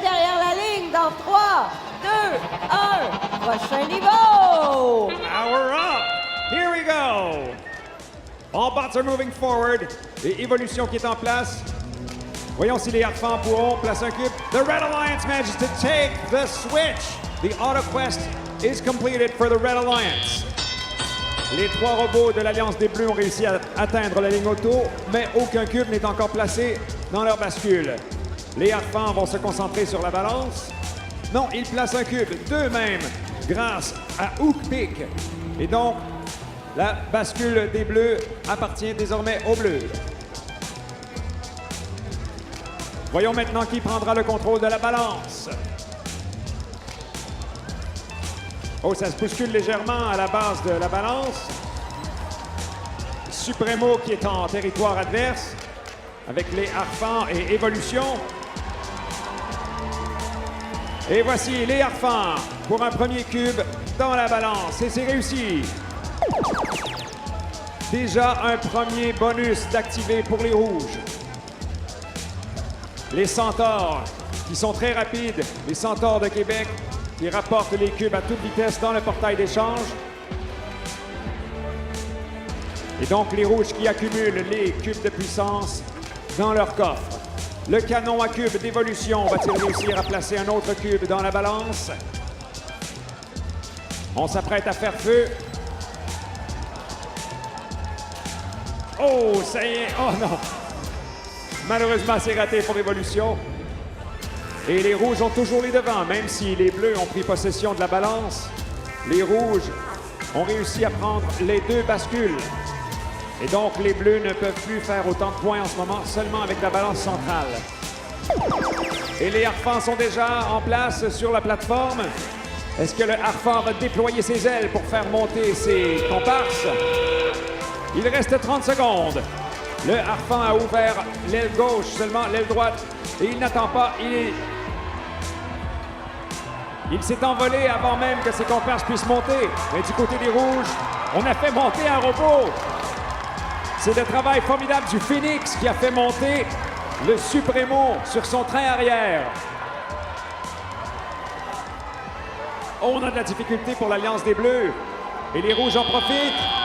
derrière la ligne dans 3, 2, 1. Prochain niveau! Power up! Here we go! All bots are moving forward. Et évolution qui est en place. Voyons si les Harfans pourront placer un cube. The Red Alliance manages to take the switch. The auto quest is completed for the Red Alliance. Les 3 robots de l'Alliance des Bleus ont réussi à atteindre la ligne auto, mais aucun cube n'est encore placé dans leur bascule. Les Harfans vont se concentrer sur la balance. Non, ils placent un cube, 2 même, grâce à Hook Pick. Et donc, la bascule des Bleus appartient désormais aux Bleus. Voyons maintenant qui prendra le contrôle de la balance. Oh, ça se bouscule légèrement à la base de la balance. Supremo qui est en territoire adverse avec les Harfans et Évolution. Et voici les Harfans pour un premier cube dans la balance. Et c'est réussi. Déjà un premier bonus d'activer pour les Rouges. Les Centaures qui sont très rapides. Les Centaures de Québec qui rapportent les cubes à toute vitesse dans le portail d'échange. Et donc les Rouges qui accumulent les cubes de puissance dans leur coffre. Le canon à cube d'évolution va-t-il réussir à placer un autre cube dans la balance? On s'apprête à faire feu. Oh, ça y est! Oh non! Malheureusement, c'est raté pour Évolution. Et les Rouges ont toujours les devants, même si les Bleus ont pris possession de la balance. Les Rouges ont réussi à prendre les 2 bascules. Et donc, les Bleus ne peuvent plus faire autant de points en ce moment, seulement avec la balance centrale. Et les Harfans sont déjà en place sur la plateforme. Est-ce que le Harfan va déployer ses ailes pour faire monter ses comparses? Il reste 30 secondes. Le Harfan a ouvert l'aile gauche, seulement l'aile droite. Et il n'attend pas. Il s'est envolé avant même que ses comparses puissent monter. Mais du côté des Rouges, on a fait monter un robot. C'est le travail formidable du Phoenix qui a fait monter le Supremo sur son train arrière. On a de la difficulté pour l'Alliance des Bleus. Et les Rouges en profitent.